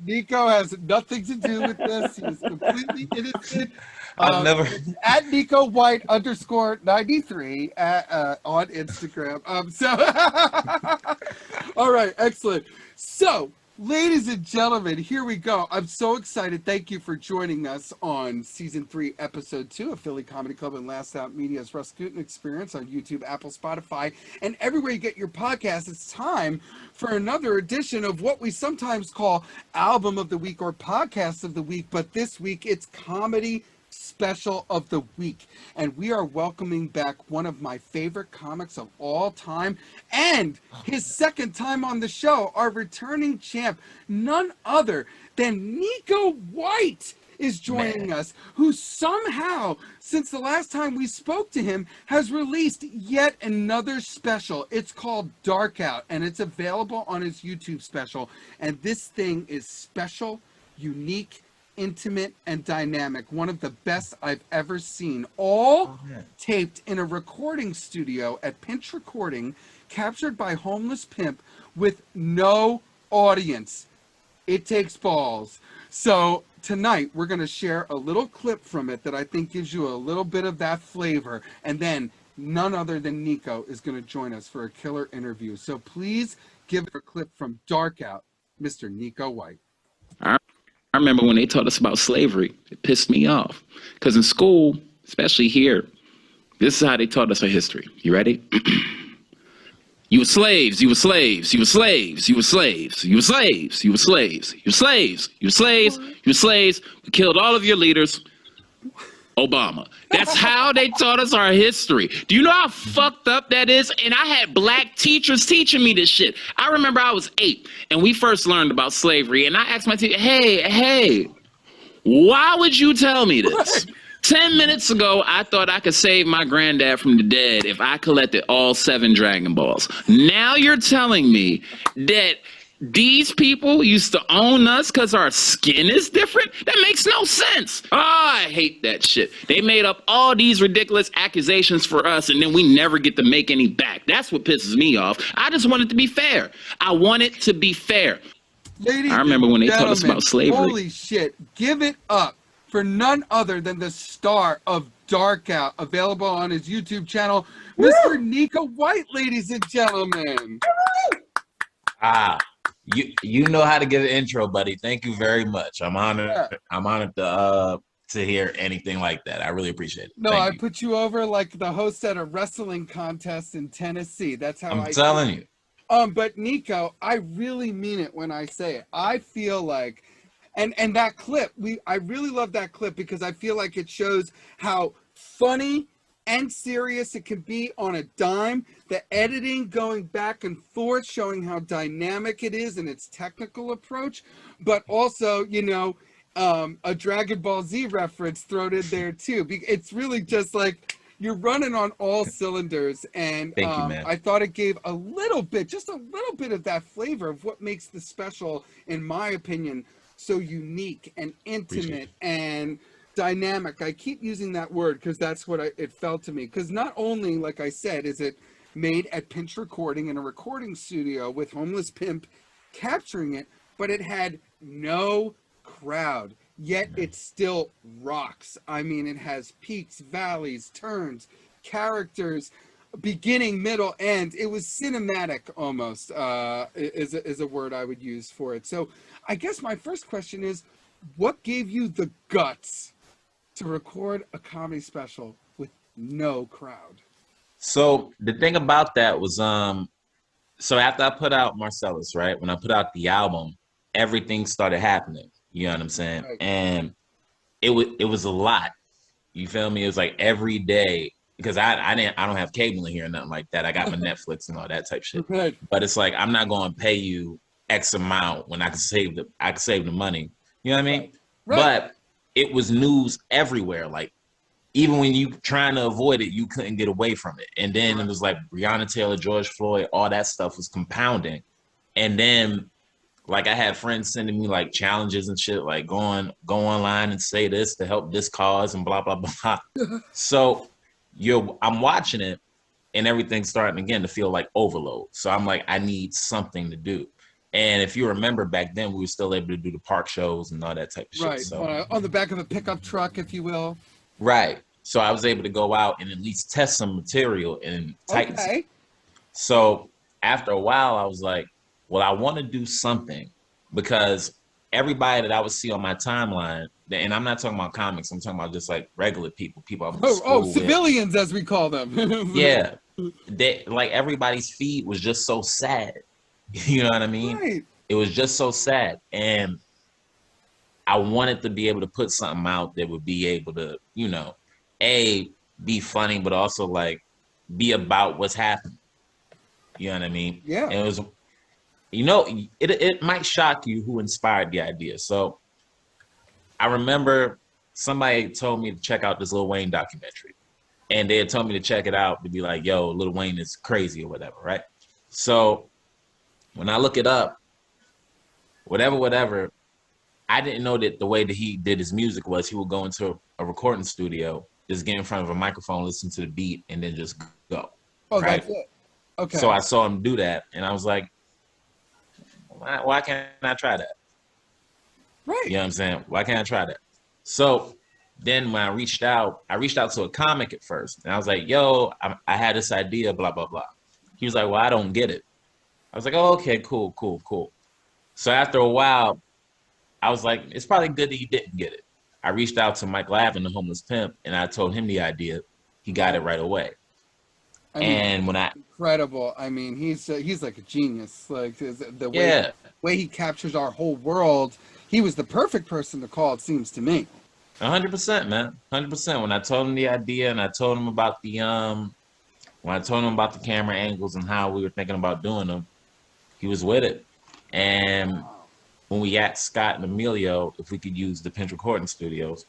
NEKO has nothing to do with this. He is completely innocent. I've never. It's at NEKO White _93 on Instagram. All right, excellent. So, ladies and gentlemen, here we go. I'm so excited. Thank you for joining us on season 3, episode 2 of Philly Comedy Club and Last Out Media's RUS GUTIN Experience on YouTube, Apple, Spotify, and everywhere you get your podcasts. It's time for another edition of what we sometimes call Album of the Week or Podcast of the Week, but this week it's Comedy Special of the Week, and we are welcoming back one of my favorite comics of all time and his second time on the show, our returning champ, none other than NEKO White is joining us, who somehow, since the last time we spoke to him, has released yet another special. It's called Dark Out, and it's available on his YouTube special, and this thing is special, unique, intimate, and dynamic. One of the best I've ever seen. All taped in a recording studio at Pinch Recording, captured by Homeless Pimp with no audience. It takes balls. So tonight we're going to share a little clip from it that I think gives you a little bit of that flavor. And then none other than NEKO is going to join us for a killer interview. So please give a clip from Dark Out, Mr. NEKO White. I remember when they taught us about slavery, it pissed me off. Because in school, especially here, this is how they taught us our history. You ready? You were slaves, you were slaves, you were slaves, you were slaves, you were slaves, you were slaves, you were slaves, you were slaves, you were slaves. We killed all of your leaders. Obama. That's how they taught us our history. Do you know how fucked up that is? And I had black teachers teaching me this shit. I remember I was 8 and we first learned about slavery, and I asked my teacher, hey, why would you tell me this? 10 minutes ago, I thought I could save my granddad from the dead if I collected all 7 Dragon Balls. Now you're telling me that these people used to own us because our skin is different? That makes no sense. Oh, I hate that shit. They made up all these ridiculous accusations for us, and then we never get to make any back. That's what pisses me off. I just want it to be fair. I want it to be fair. Ladies I remember when they taught us about slavery. Holy shit. Give it up for none other than the star of Dark Out, available on his YouTube channel, Mr. NEKO White, ladies and gentlemen. You know how to get an intro, buddy. Thank you very much. I'm honored. Yeah. I'm honored to hear anything like that. I really appreciate it. No, I put you over like the host at a wrestling contest in Tennessee. That's how I'm telling you. But NEKO, I really mean it when I say it. I feel like, and that clip, I really love that clip because I feel like it shows how funny and serious it can be on a dime. The editing going back and forth, showing how dynamic it is in its technical approach, but also, you know, a Dragon Ball Z reference thrown in there too. It's really just like you're running on all cylinders, and Thank you, man. I thought it gave a little bit, just a little bit of that flavor of what makes the special, in my opinion, so unique and intimate and dynamic. I keep using that word because that's what it felt to me. Because not only, like I said, is it made at Pinch Recording in a recording studio with Homeless Pimp capturing it, but it had no crowd. Yet it still rocks. I mean, it has peaks, valleys, turns, characters, beginning, middle, end. It was cinematic almost, is a word I would use for it. So I guess my first question is, what gave you the guts to record a comedy special with no crowd? So the thing about that was, so after I put out Marcellus, right? When I put out the album, everything started happening. You know what I'm saying? Right. And it was a lot. You feel me? It was like every day, because I don't have cable in here or nothing like that. I got my Netflix and all that type shit. Right. But it's like, I'm not going to pay you X amount when I can save the money. You know what I mean? Right. But it was news everywhere. Like, even when you trying to avoid it, you couldn't get away from it. And then it was like Breonna Taylor, George Floyd, all that stuff was compounding. And then, like, I had friends sending me like challenges and shit, like go online and say this to help this cause and blah, blah, blah. So I'm watching it and everything's starting again to feel like overload. So I'm like, I need something to do. And if you remember back then, we were still able to do the park shows and all that type of shit. Right. So On the back of a pickup truck, if you will. right. So I was able to go out and at least test some material and tighten some. Okay. So after a while, I was like, well, I want to do something, because everybody that I would see on my timeline, and I'm not talking about comics, I'm talking about just like regular people I went to school with. Civilians, as we call them. Yeah. They, like, everybody's feed was just so sad. You know what I mean? Right. It was just so sad. And I wanted to be able to put something out that would be able to, you know, be funny, but also like be about what's happening. You know what I mean? Yeah. And it was, you know, it might shock you who inspired the idea. So I remember somebody told me to check out this Lil Wayne documentary, and they had told me to check it out to be like, yo, Lil Wayne is crazy or whatever, right? So when I look it up, whatever, I didn't know that the way that he did his music was he would go into a recording studio, just get in front of a microphone, listen to the beat, and then just go. Oh, right? that's it. Okay. So I saw him do that, and I was like, why can't I try that? Right. You know what I'm saying? Why can't I try that? So then when I reached out to a comic at first, and I was like, yo, I had this idea, blah, blah, blah. He was like, well, I don't get it. I was like, oh, okay, cool. So after a while, I was like, it's probably good that you didn't get it. I reached out to Mike Lavin, the Homeless Pimp, and I told him the idea. He got it right away. I mean, And when incredible. I mean, he's like a genius. Like the way he captures our whole world. He was the perfect person to call, it seems to me. 100%, man. 100%. When I told him the idea and I told him about the camera angles and how we were thinking about doing them, he was with it. And when we asked Scott and Emilio if we could use the Pinch Recording Studios,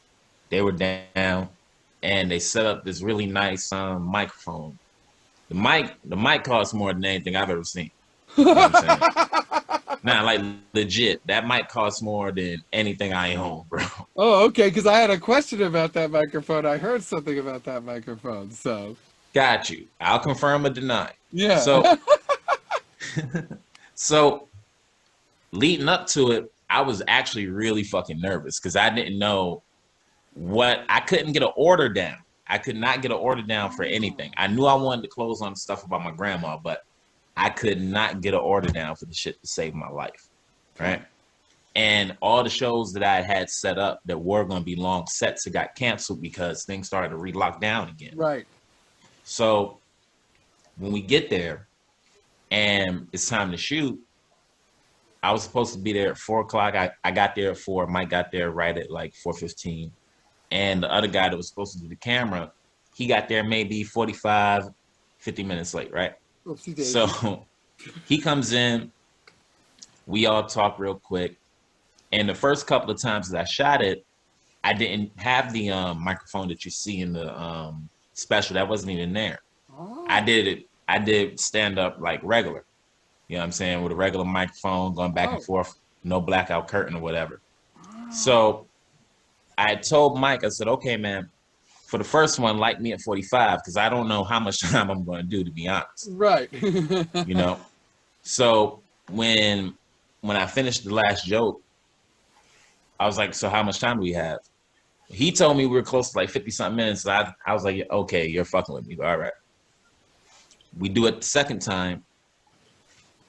they were down, and they set up this really nice microphone. The mic costs more than anything I've ever seen. You know what I'm saying? Nah, like legit, that mic costs more than anything I own, bro. Oh, okay, because I had a question about that microphone. I heard something about that microphone, so. Got you. I'll confirm or deny. Yeah. So, so leading up to it, I was actually really fucking nervous because I didn't know I couldn't get an order down. I could not get an order down for anything. I knew I wanted to close on stuff about my grandma, but I could not get an order down for the shit to save my life, right? And all the shows that I had set up that were going to be long sets that got canceled because things started to re-lock down again. Right. So when we get there and it's time to shoot, I was supposed to be there at 4 o'clock. I got there at 4. Mike got there right at like 4:15. And the other guy that was supposed to do the camera, he got there maybe 45, 50 minutes late, right? So he comes in, we all talk real quick. And the first couple of times that I shot it, I didn't have the microphone that you see in the special. That wasn't even there. Oh. I did stand up like regular. You know what I'm saying? With a regular microphone, going back and forth, no blackout curtain or whatever. So I told Mike, I said, okay, man, for the first one, light me at 45, because I don't know how much time I'm going to do, to be honest. Right. You know? So when I finished the last joke, I was like, so how much time do we have? He told me we were close to like 50-something minutes. So I was like, okay, you're fucking with me. All right. We do it the second time,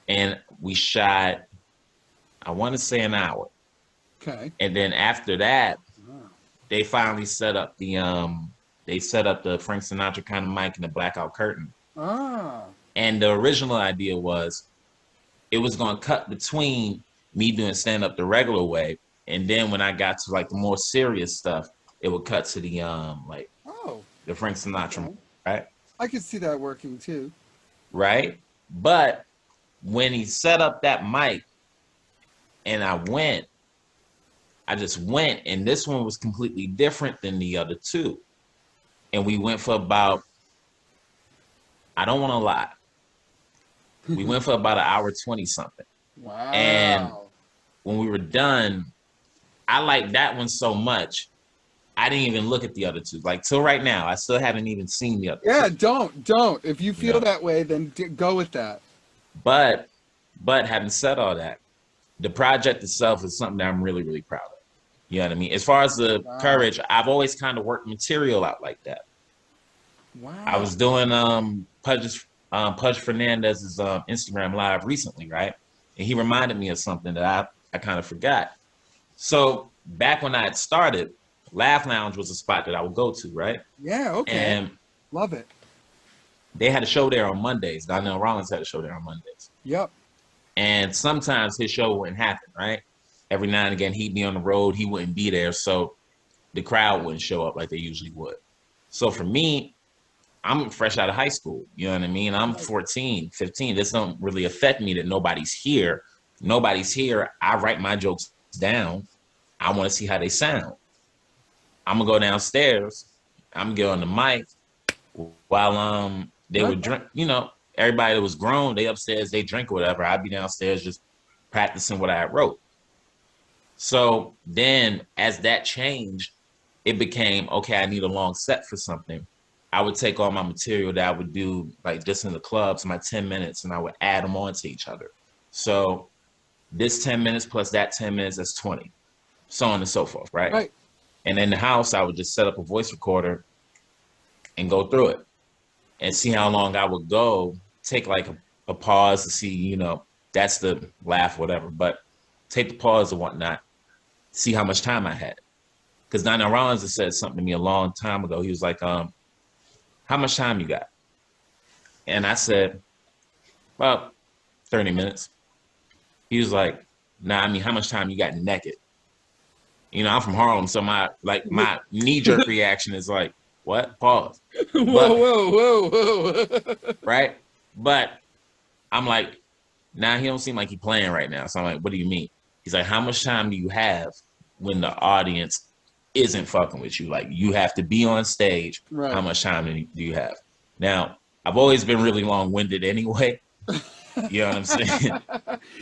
and we shot, I want to say, an hour. Okay. And then after that, they finally set up the Frank Sinatra kind of mic and the blackout curtain. Ah. And the original idea was it was going to cut between me doing stand up the regular way, and then when I got to like the more serious stuff, it would cut to the the Frank Sinatra, okay. Right? I could see that working too. Right? But when he set up that mic and I just went, and this one was completely different than the other two. And we went for about, I don't want to lie, we went for about an hour 20 something. Wow. And when we were done, I liked that one so much, I didn't even look at the other two. Like, till right now, I still haven't even seen the other two. Yeah, don't. If you feel that way, then go with that. But having said all that, the project itself is something that I'm really, really proud of. You know what I mean? As far as the Wow. courage, I've always kind of worked material out like that. Wow. I was doing Pudge Fernandez's Instagram live recently, right? And he reminded me of something that I kind of forgot. So back when I had started, Laugh Lounge was a spot that I would go to, right? Yeah, okay. And love it. they had a show there on Mondays. Donnell Rollins had a show there on Mondays. Yep. And sometimes his show wouldn't happen, right? Every now and again, he'd be on the road. He wouldn't be there. So the crowd wouldn't show up like they usually would. So for me, I'm fresh out of high school. You know what I mean? I'm 14, 15. This don't really affect me that nobody's here. Nobody's here. I write my jokes down. I want to see how they sound. I'm going to go downstairs. I'm going to get on the mic while they would drink, you know, everybody that was grown, they upstairs, they drink or whatever. I'd be downstairs just practicing what I wrote. So then as that changed, it became, okay, I need a long set for something. I would take all my material that I would do like just in the clubs, my 10 minutes, and I would add them on to each other. So this 10 minutes plus that 10 minutes, that's 20, so on and so forth, right? Right. And in the house, I would just set up a voice recorder and go through it and see how long I would go, take like a pause to see, you know, that's the laugh, whatever, but take the pause and whatnot, see how much time I had. Because Donnell Rollins has said something to me a long time ago. He was like, how much time you got? And I said, well, 30 minutes. He was like, nah, I mean, how much time you got naked? You know, I'm from Harlem, so my knee-jerk reaction is like, what? Pause. Whoa. Right? But I'm like, nah, he don't seem like he playing right now. So I'm like, what do you mean? He's like, how much time do you have when the audience isn't fucking with you? Like, you have to be on stage. Right. How much time do you have? Now, I've always been really long-winded anyway. You know what I'm saying?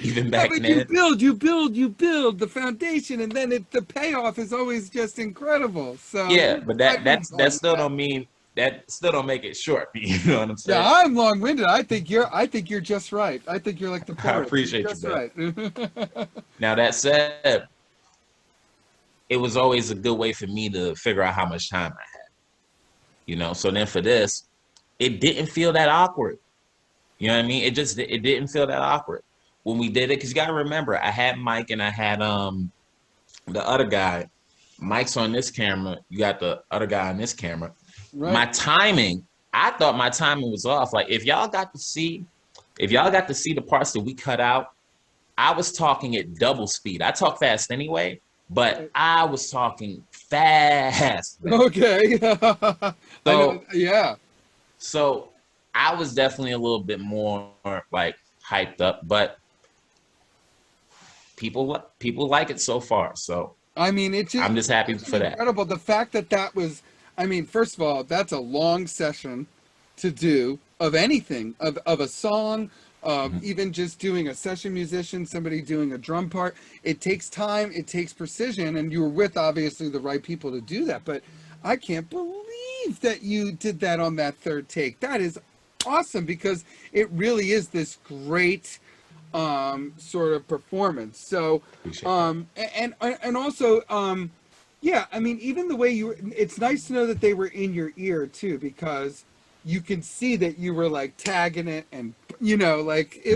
Even back then. You build the foundation, and then the payoff is always just incredible. So yeah, but that still don't mean that still don't make it short. You know what I'm saying? Yeah, I'm long-winded. I think you're just right. I think you're like the poet. I appreciate just you, right. Now that said, it was always a good way for me to figure out how much time I had. You know, so then for this, it didn't feel that awkward. You know what I mean? It didn't feel that awkward when we did it. Because you got to remember, I had Mike and I had the other guy. Mike's on this camera. You got the other guy on this camera. Right. My timing, I thought my timing was off. Like if y'all got to see the parts that we cut out, I was talking at double speed. I talk fast anyway, but I was talking fast. Okay. So yeah. So I was definitely a little bit more like hyped up, but people like it so far. So I mean, I'm just happy for that. Incredible. The fact that was, I mean, first of all, that's a long session to do of anything, of a song, even just doing a session musician, somebody doing a drum part. It takes time, it takes precision, and you were with obviously the right people to do that. But I can't believe that you did that on that third take. That is awesome, because it really is this great sort of performance. So and also yeah, I mean, even the way it's nice to know that they were in your ear too, because you can see that you were like tagging it, and you know, like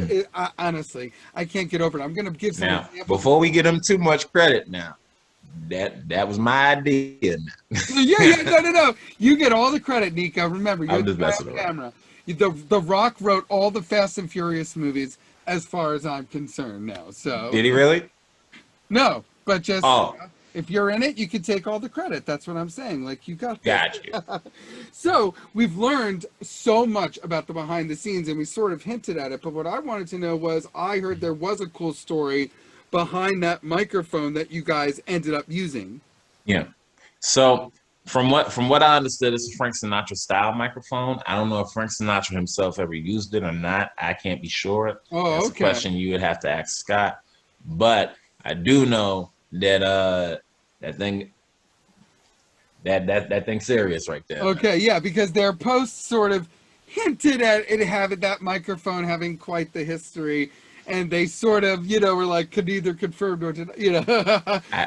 honestly, I can't get over it. I'm gonna give some examples. Before we get them too much credit now, that was my idea. yeah, no. You get all the credit, Neko. Remember, you're the best the camera. The Rock wrote all the Fast and Furious movies, as far as I'm concerned now. So did he really? No, but just if you're in it, you can take all the credit. That's what I'm saying. Like, you got this. Got you. So we've learned so much about the behind the scenes, and we sort of hinted at it. But what I wanted to know was, I heard there was a cool story behind that microphone that you guys ended up using. Yeah. So from what I understood, it's a Frank Sinatra style microphone. I don't know if Frank Sinatra himself ever used it or not. I can't be sure. That's a question you would have to ask Scott. But I do know that that thing's serious right there. Okay, man. yeah, because their posts sort of hinted at it having that microphone having quite the history. and they sort of, you know, were like, could neither confirm nor deny, you know.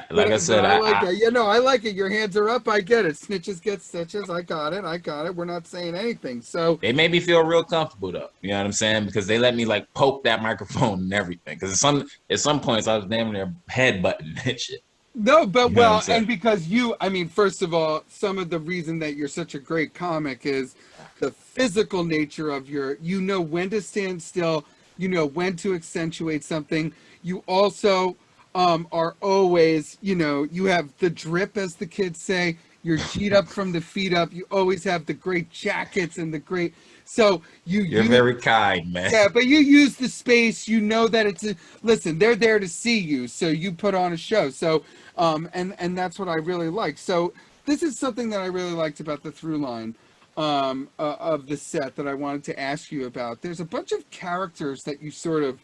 Like I said, but I like it. You know, I like it. Your hands are up. I get it. Snitches get stitches. I got it. I got it. We're not saying anything. So they made me feel real comfortable though. You know what I'm saying? Because they let me like poke that microphone and everything. Because at some points I was damn near headbutting that shit. no, but You know what I'm well, saying? and because you, I mean, first of all, some of the reason that you're such a great comic is the physical nature of you know when to stand still, you know when to accentuate something. You also are always, you know, you have the drip, as the kids say. You're G'd up from the feet up. You always have the great jackets and the great. So You're you very kind, man. yeah, but you use the space. You know that it's listen. They're there to see you, so you put on a show. So and that's what I really like. So this is something that I really liked about the through line of the set that I wanted to ask you about. There's a bunch of characters that you sort of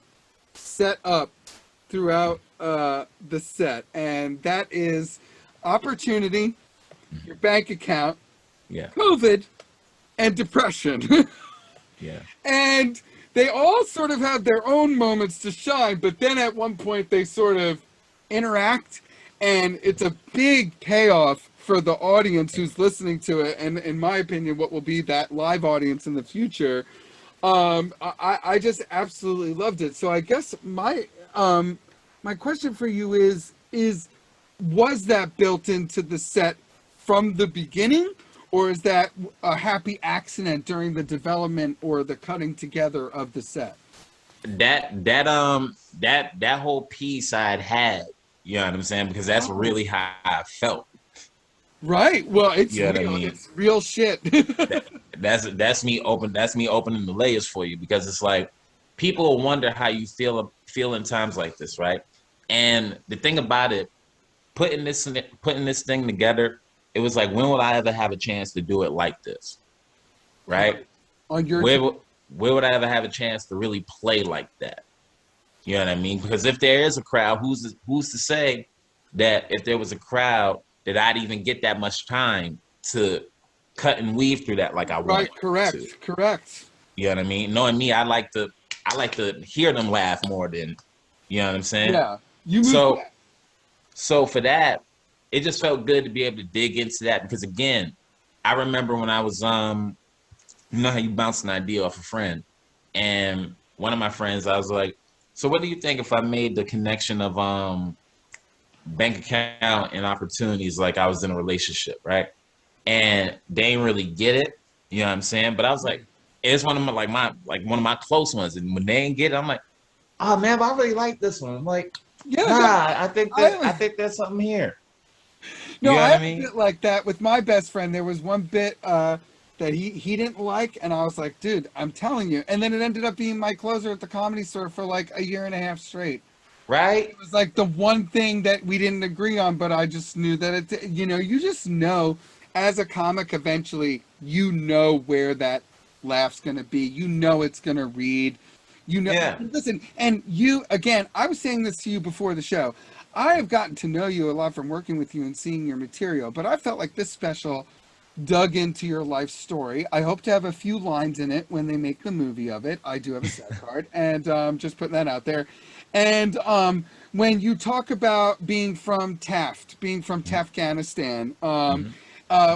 set up throughout the set, and that is opportunity, your bank account, Yeah. COVID, and depression. Yeah. And they all sort of have their own moments to shine, but then at one point they sort of interact, and it's a big payoff for the audience who's listening to it, and in my opinion, what will be that live audience in the future. I just absolutely loved it. So I guess my question for you is was that built into the set from the beginning, or is that a happy accident during the development or the cutting together of the set? That whole piece I had, you know what I'm saying? Because that's really how I felt. Right. Well, it's You know what I real. mean? It's real shit. That's me opening the layers for you, because it's like people wonder how you feel in times like this, right? And the thing about it, putting this thing together, it was like, when would I ever have a chance to do it like this, right? On your Where would I ever have a chance to really play like that? You know what I mean? Because if there is a crowd, who's to say that if there was a crowd that I'd even get that much time to cut and weave through that like I right. wanted Correct. to. Correct. You know what I mean? Knowing me, I like to hear them laugh more than, you know what I'm saying? Yeah. You moved. So for that, it just felt good to be able to dig into that, because again, I remember when I was you know how you bounce an idea off a friend, and one of my friends, I was like, so what do you think if I made the connection of bank account and opportunities like I was in a relationship, right? And they didn't really get it, you know what I'm saying? But I was like, it's one of my close ones, and when they didn't get it, I'm like, oh man, but I really like this one. I'm like, Yeah. nah, I think I there's something here. No, You know I what I have a mean? bit like that with my best friend. There was one bit that he didn't like, and I was like, dude, I'm telling you. And then it ended up being my closer at the Comedy Store for like a year and a half straight. Right? It was like the one thing that we didn't agree on, but I just knew that it, you know, you just know as a comic, eventually, you know where that laugh's going to be. You know it's going to read. You know, Yeah. listen, and you, again, I was saying this to you before the show. I have gotten to know you a lot from working with you and seeing your material, but I felt like this special dug into your life story. I hope to have a few lines in it when they make the movie of it. I do have a set card, and just putting that out there. And when you talk about being from Afghanistan,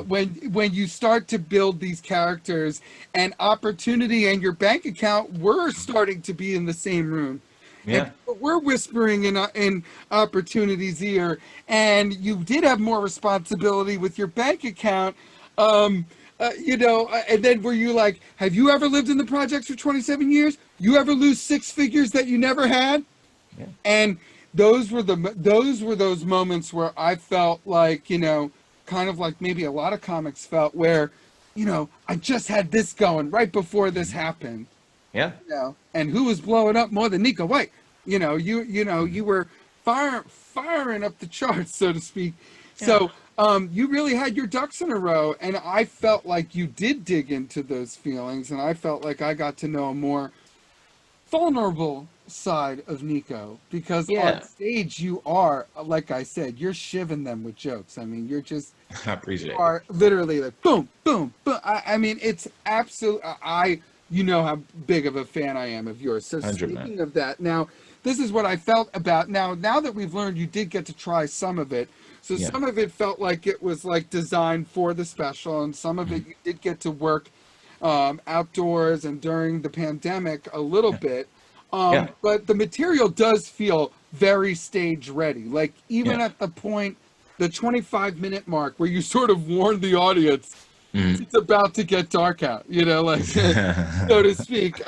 when you start to build these characters, and opportunity and your bank account were starting to be in the same room. Yeah. And we're whispering in opportunity's ear, and you did have more responsibility with your bank account. You know, and then were you like, have you ever lived in the projects for 27 years? You ever lose six figures that you never had? Yeah. And those were those moments where I felt like, you know, kind of like maybe a lot of comics felt, where, you know, I just had this going right before this happened. Yeah. You know, and who was blowing up more than NEKO WHITE? You know, you were firing up the charts, so to speak. So you really had your ducks in a row, and I felt like you did dig into those feelings, and I felt like I got to know a more vulnerable side of NEKO, because on stage you are, like I said, you're shivving them with jokes. I mean, you're just I appreciate it. are literally like boom, boom, boom. I mean, it's absolute. you know how big of a fan I am of yours. So 100, man. speaking of that, now this is what I felt about now that we've learned you did get to try some of it. So Yeah. some of it felt like it was like designed for the special, and some of it you did get to work outdoors and during the pandemic a little bit. Yeah. But the material does feel very stage ready. Like even Yeah. at the point, the 25-minute mark where you sort of warned the audience it's about to get dark out, you know, like so to speak.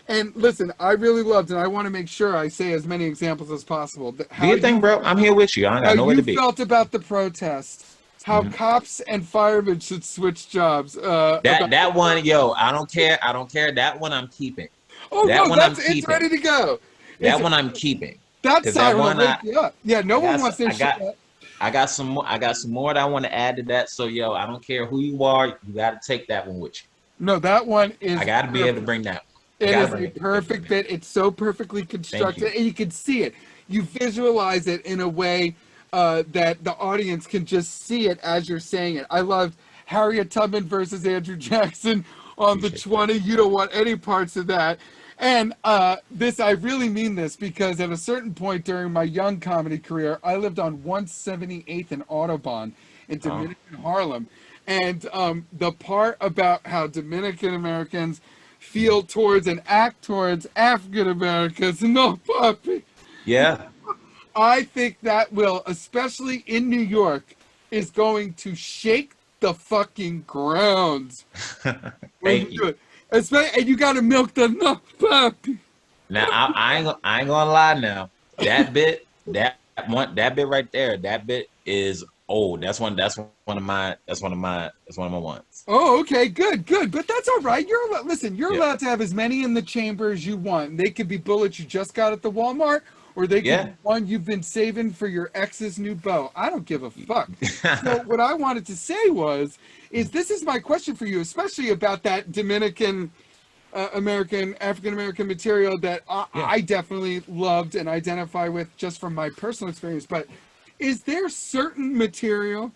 And listen, I really loved, and I want to make sure I say as many examples as possible. Do you think, bro? I'm here with you. I How know where to you be. felt about the protest, how cops and firemen should switch jobs. That one, yo, I don't care. I don't care. That one I'm keeping. Oh That no, one I'm it's ready keeping. to go. That one I'm keeping. That 'Cause siren will one wake you up. Yeah, no one wants their I got shit. I got some more. I got some more that I want to add to that. So yo, I don't care who you are. You got to take that one with you. No, that one is. I got to be able to bring that one. It is a perfect bit. It's so perfectly constructed, and you can see it. You visualize it in a way that the audience can just see it as you're saying it. I loved Harriet Tubman versus Andrew Jackson on the 20. You don't want any parts of that. And this, I really mean this, because at a certain point during my young comedy career, I lived on 178th and Audubon in Dominican Harlem. And the part about how Dominican Americans feel towards and act towards African Americans, no puppy. Yeah. I think that will, especially in New York, is going to shake the fucking grounds. Thank you. Especially, and you got to milk the no puppy. Now I ain't gonna lie. Now that bit right there, that bit is old. That's one of my ones. Oh, okay, good. But that's all right. You're allowed to have as many in the chamber as you want. They could be bullets you just got at the Walmart, or they could be one you've been saving for your ex's new beau. I don't give a fuck. So what I wanted to say is this is my question for you, especially about that Dominican African American material that I definitely loved and identify with just from my personal experience. But is there certain material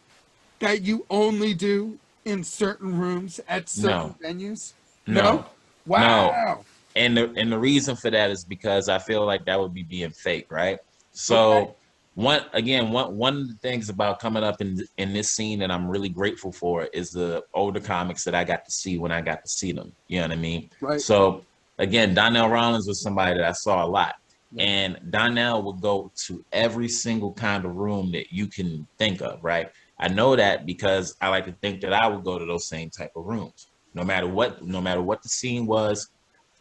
that you only do in certain rooms at certain venues? No. Wow. No. And the reason for that is because I feel like that would be being fake, right? So one of the things about coming up in this scene that I'm really grateful for is the older comics that I got to see when I got to see them. You know what I mean? Right. So again, Donnell Rollins was somebody that I saw a lot. And Donnell would go to every single kind of room that you can think of, right? I know that because I like to think that I would go to those same type of rooms. No matter what the scene was,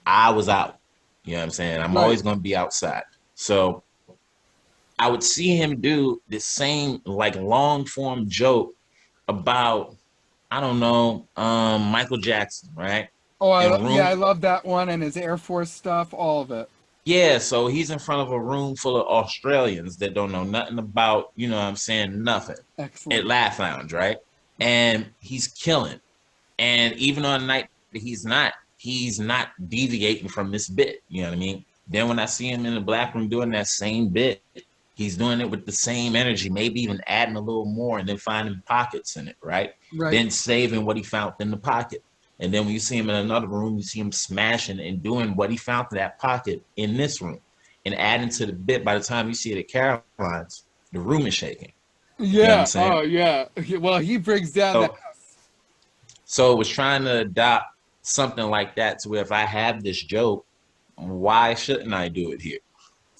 I was out. You know what I'm saying? I'm always going to be outside. So I would see him do the same like long form joke about, I don't know, Michael Jackson, right? Oh, I love that one and his Air Force stuff, all of it. Yeah, so he's in front of a room full of Australians that don't know nothing about, you know what I'm saying, nothing. Excellent. At Laugh Lounge, right? And he's killing. And even on a night that he's not deviating from this bit, you know what I mean? Then when I see him in the black room doing that same bit, he's doing it with the same energy, maybe even adding a little more and then finding pockets in it, right? Then saving what he found in the pocket. And then when you see him in another room, you see him smashing and doing what he found in that pocket in this room and adding to the bit. By the time you see it at Caroline's, the room is shaking. Yeah. You know what I'm saying? Oh, yeah. Well, he brings down the house. So it was trying to adopt something like that to where if I have this joke, why shouldn't I do it here?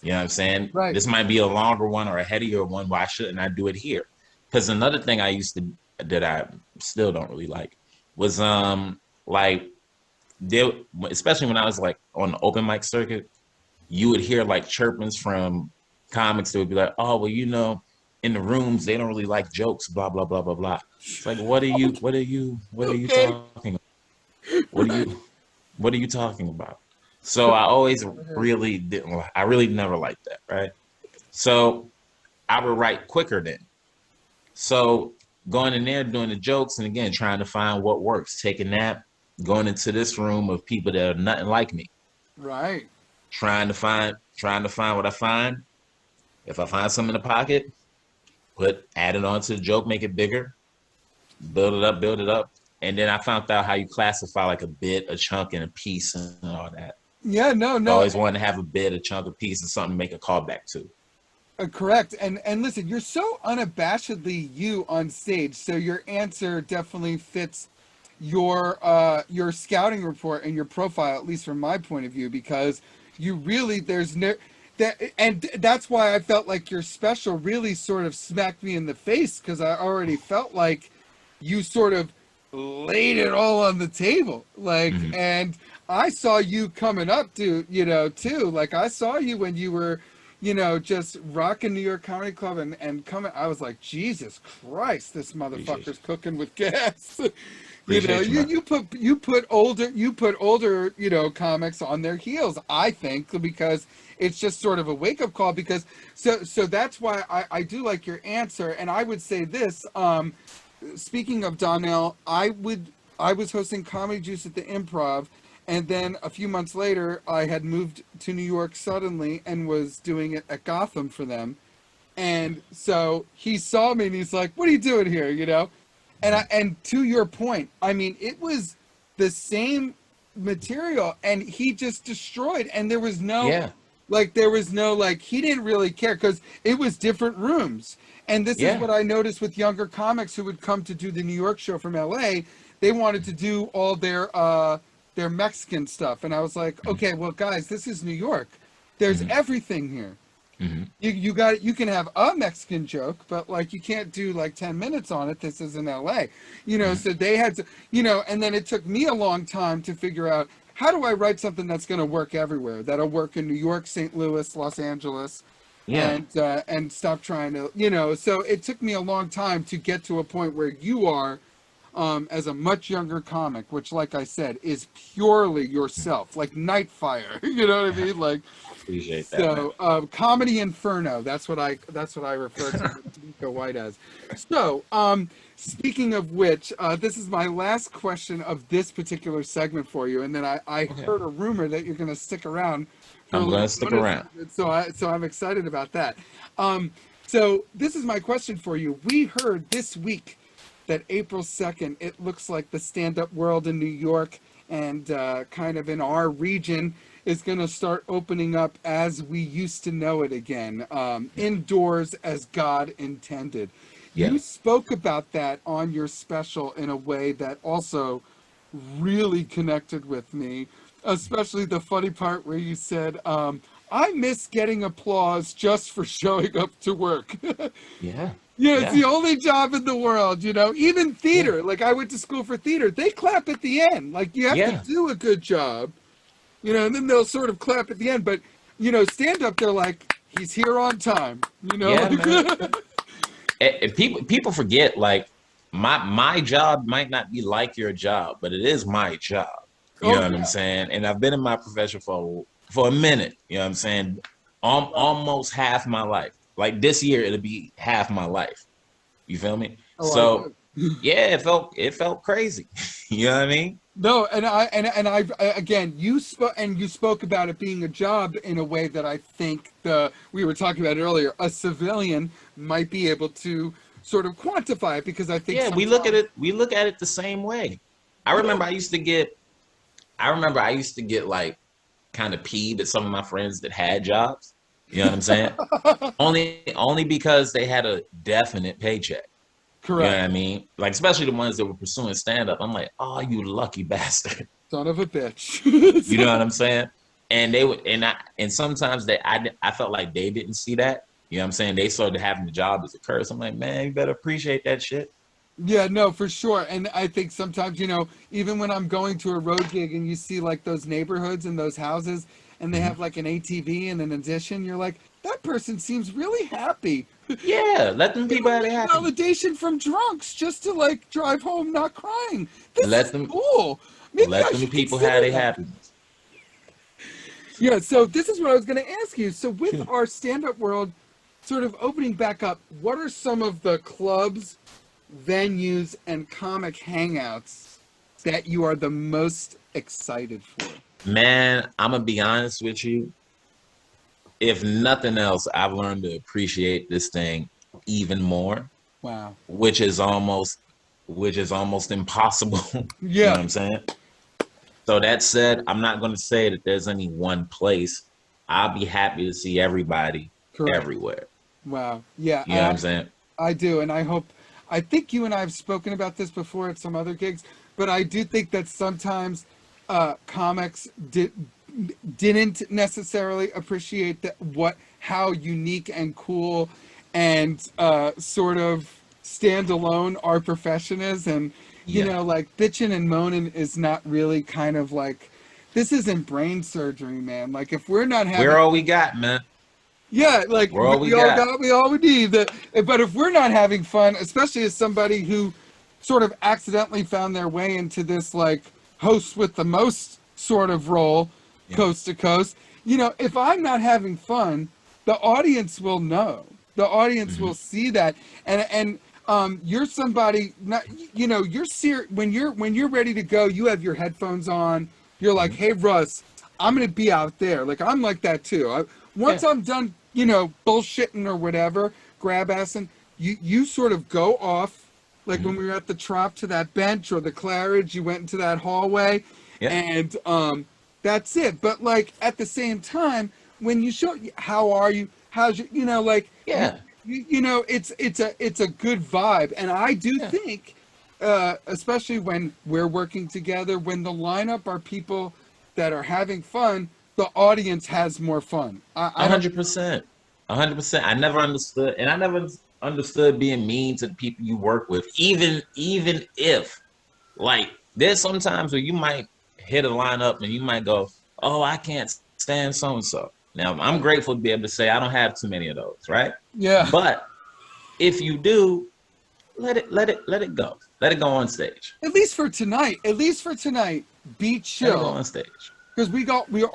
You know what I'm saying? Right. This might be a longer one or a headier one. Why shouldn't I do it here? Because another thing I used to, that I still don't really like, was like, especially when I was like on the open mic circuit, you would hear like chirpings from comics that would be like, oh, well, you know, in the rooms they don't really like jokes, blah blah blah blah blah. It's like, what are you talking about? What are you talking about? So I always really didn't. I really never liked that, right? So I would write quicker then. So going in there doing the jokes and again trying to find what works, take a nap, going into this room of people that are nothing like me. Right. Trying to find what I find. If I find something in the pocket, add it onto the joke, make it bigger, build it up, And then I found out how you classify like a bit, a chunk, and a piece, and all that. Yeah, no, I no. always wanted to have a bit, a chunk, a piece, and something to make a callback to. Correct. And listen, you're so unabashedly you on stage, so your answer definitely fits your scouting report and your profile, at least from my point of view, because you really there's no that, and that's why I felt like your special really sort of smacked me in the face, because I already felt like you sort of laid it all on the table, like, Mhm. and I saw you coming up to, too, like I saw you when you were, just rocking New York Comedy Club and coming. I was like, Jesus Christ, this Appreciate you. motherfucker's cooking with gas. Appreciate you, man. You put older comics on their heels, I think, because it's just sort of a wake up call. Because so that's why I do like your answer, and I would say this. Speaking of Donnell, I was hosting Comedy Juice at the Improv, and then a few months later, I had moved to New York suddenly and was doing it at Gotham for them. And so he saw me and he's like, "What are you doing here?" And to your point, I mean, it was the same material, and he just destroyed. And there was no, Yeah. like, he didn't really care, because it was different rooms. And this is Yeah. what I noticed with younger comics who would come to do the New York show from LA. They wanted to do all their Mexican stuff, and I was like, okay, well, guys, this is New York. There's everything here. Hmm. You can have a Mexican joke, but like you can't do like 10 minutes on it. This is in LA, so they had to, and then it took me a long time to figure out, how do I write something that's going to work everywhere, that'll work in New York, St. Louis, Los Angeles, Yeah. and stop trying to, so it took me a long time to get to a point where you are, as a much younger comic, which, like I said, is purely yourself, like Nightfire. You know what I mean? Like, Appreciate that, man. so, Comedy Inferno. That's what I refer to NEKO White as. So, speaking of which, this is my last question of this particular segment for you, and then I Okay. heard a rumor that you're going to stick around. For I'm a gonna little stick bonus around. segment, so I'm excited about that. So this is my question for you. We heard this week that April 2nd, it looks like the stand-up world in New York and kind of in our region is going to start opening up as we used to know it again, indoors as God intended. Yeah. You spoke about that on your special in a way that also really connected with me, especially the funny part where you said, I miss getting applause just for showing up to work. Yeah. Yeah, it's Yeah. the only job in the world, even theater. Like, I went to school for theater. They clap at the end. Like, you have to Yeah. do a good job, and then they'll sort of clap at the end. But, stand up, they're like, he's here on time, Yeah, man. like, And people forget, like, my job might not be like your job, but it is my job. You oh, know what I'm yeah. saying? And I've been in my profession for a minute. You know what I'm saying? Almost half my life. Like this year, it'll be half my life. You feel me? Oh, I So do. yeah, it felt crazy. You know what I mean? No, again, you spoke about it being a job in a way that I think we were talking about it earlier. A civilian might be able to sort of quantify it, because I think Yeah, sometimes, we look at it the same way. yeah, I remember I used to get like kind of peeved at some of my friends that had jobs. You know what I'm saying? Only because they had a definite paycheck. You know what correct. I mean? Like especially the ones that were pursuing stand up. I'm like, oh, you lucky bastard. Son of a bitch. You know what I'm saying? And they would, and sometimes I felt like they didn't see that. You know what I'm saying? They started having the job as a curse. I'm like, man, you better appreciate that shit. Yeah, no, for sure. And I think sometimes, even when I'm going to a road gig and you see like those neighborhoods and those houses, and they Mhm. have like an ATV and an addition, you're like, that person seems really happy. Yeah, let them They people don't have their need happiness. validation from drunks just to like drive home not crying. This Let is them cool. Maybe let I them should people have consider their that. happiness. Yeah, so this is what I was going to ask you. So with our stand-up world sort of opening back up, what are some of the clubs, venues, and comic hangouts that you are the most excited for? Man, I'm gonna be honest with you. If nothing else, I've learned to appreciate this thing even more, Wow. which is almost which is almost impossible. You know Yeah. what I'm saying? So that said, I'm not going to say that there's any one place. I'll be happy to see everybody Correct. everywhere. Wow. Yeah. You know what I'm saying? I do, and I think you and I have spoken about this before at some other gigs, but I do think that sometimes comics didn't necessarily appreciate how unique and cool and sort of standalone our profession is, and Yeah. like bitching and moaning is not really kind of like, this isn't brain surgery, man. Like if we're not having, We're all we got, man. yeah, like We're all we we all we need. But if we're not having fun, especially as somebody who sort of accidentally found their way into this like host with the most sort of role, Yeah. coast to coast, if I'm not having fun, the audience will know. The audience will see that, and you're somebody, not, when you're ready to go, you have your headphones on. You're like, hey Russ, I'm gonna be out there. Like I'm like that too. Once Yeah. I'm done, bullshitting or whatever, grab assing, you sort of go off. Like when we were at the Trop to that bench or the Claridge, you went into that hallway, Yeah. and that's it. But like at the same time, when you show, how are you? How's you? Like Yeah. it's a good vibe, and I do Yeah. think, especially when we're working together, when the lineup are people that are having fun, the audience has more fun. I don't. 100%. 100%. I never understood, and I never understood being mean to the people you work with. Even if, like, there's sometimes where you might hit a lineup and you might go, "Oh, I can't stand so and so." Now, I'm grateful to be able to say I don't have too many of those, right? Yeah. But if you do, let it go. Let it go on stage. At least for tonight. At least for tonight. Be Let it go chill. on stage. Because we're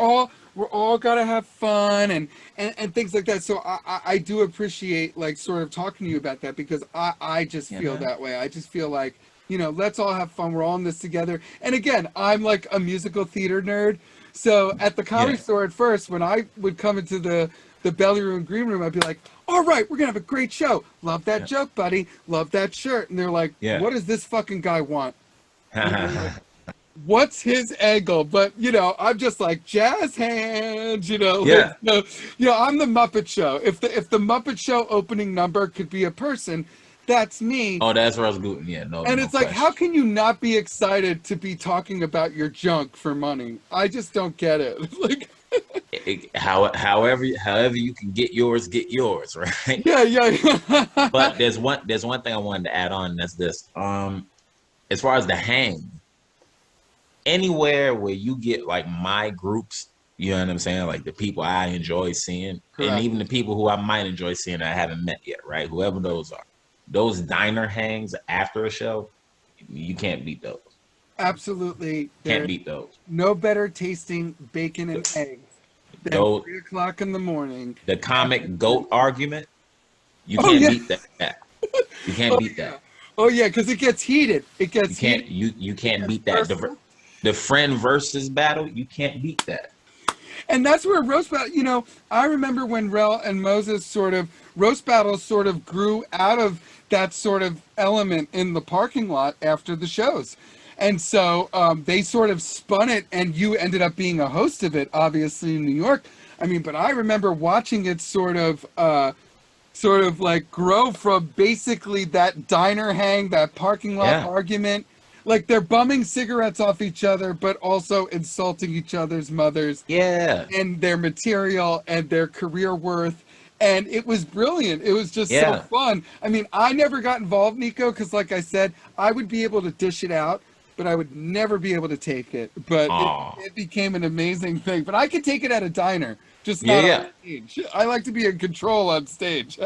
all gotta have fun and things like that. So I do appreciate like sort of talking to you about that, because I just Yeah, feel man. that way. I just feel like, let's all have fun. We're all in this together. And again, I'm like a musical theater nerd. So at the Comedy Yeah. Store at first, when I would come into the belly room, green room, I'd be like, all right, we're gonna have a great show. Love that Yeah. joke, buddy. Love that shirt. And they're like, Yeah. what does this fucking guy want? And I'm like, what's his angle? But I'm just like jazz hands, Yeah. I'm the Muppet Show. If the Muppet Show opening number could be a person, that's me. Oh, that's Russ Gutin. Yeah, And no it's like, how question. can you not be excited to be talking about your junk for money? I just don't get it. Like, However you can get yours, right? yeah. But there's one thing I wanted to add on, and that's this. As far as the hang, anywhere where you get like my groups, you know what I'm saying? Like the people I enjoy seeing, and Correct. even the people who I might enjoy seeing that I haven't met yet, right? Whoever those are. Those diner hangs after a show, you can't beat those. Absolutely. Can't There's beat those. no better tasting bacon and eggs than Those 3 o'clock in the morning. the comic goat argument, you Oh can't yeah. beat that. You can't Oh beat yeah. that. Oh yeah, because it gets heated. It You gets can't heated. you can't beat that. Personal. The friend versus battle, you can't beat that. And that's where roast battle, I remember when Rel and Moses roast battles sort of grew out of that sort of element in the parking lot after the shows. And so they sort of spun it, and you ended up being a host of it, obviously in New York. I mean, but I remember watching it sort of like grow from basically that diner hang, that parking lot Yeah. argument. Like they're bumming cigarettes off each other, but also insulting each other's mothers Yeah. and their material and their career worth. And it was brilliant. It was just so Yeah. fun. I mean, I never got involved, Nico, because like I said, I would be able to dish it out, but I would never be able to take it. But Aw. it became an amazing thing. But I could take it at a diner, just Yeah, not on yeah. stage. I like to be in control on stage.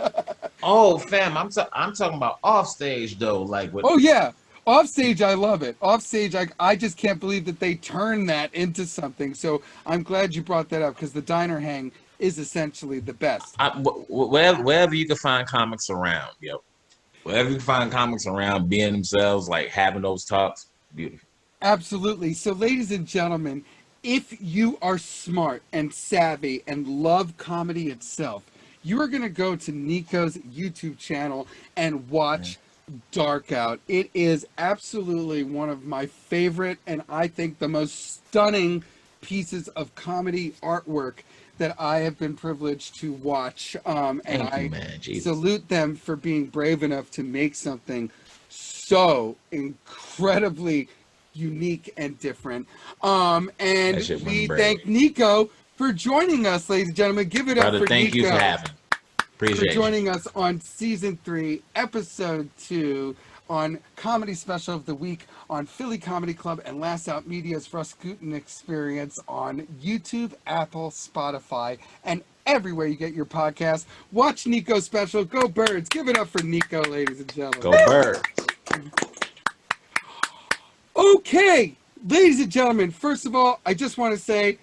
Oh, fam, I'm talking about off stage though. Like with Oh yeah. Off stage, I love it. Off stage, I just can't believe that they turned that into something. So I'm glad you brought that up, because the diner hang is essentially the best. wherever you can find comics around, yo. Wherever you can find comics around being themselves, like having those talks, beautiful. Absolutely. So, ladies and gentlemen, if you are smart and savvy and love comedy itself, you are going to go to Nico's YouTube channel and watch dark out. It is absolutely one of my favorite and I think the most stunning pieces of comedy artwork that I have been privileged to watch. And Thank you, I man. Jesus. salute them for being brave enough to make something so incredibly unique and different. And That shit we went brave. thank NEKO for joining us, ladies and gentlemen. Give it up Brother, for thank you for NEKO having me. Appreciate for you. joining us on season 3, episode 2, on Comedy Special of the Week on Philly Comedy Club and Last Out Media's RUS GUTIN Experience on YouTube, Apple, Spotify, and everywhere you get your podcast. Watch NEKO's special. Go Birds. Give it up for NEKO, ladies and gentlemen. Go Birds. Okay, ladies and gentlemen, first of all, I just want to say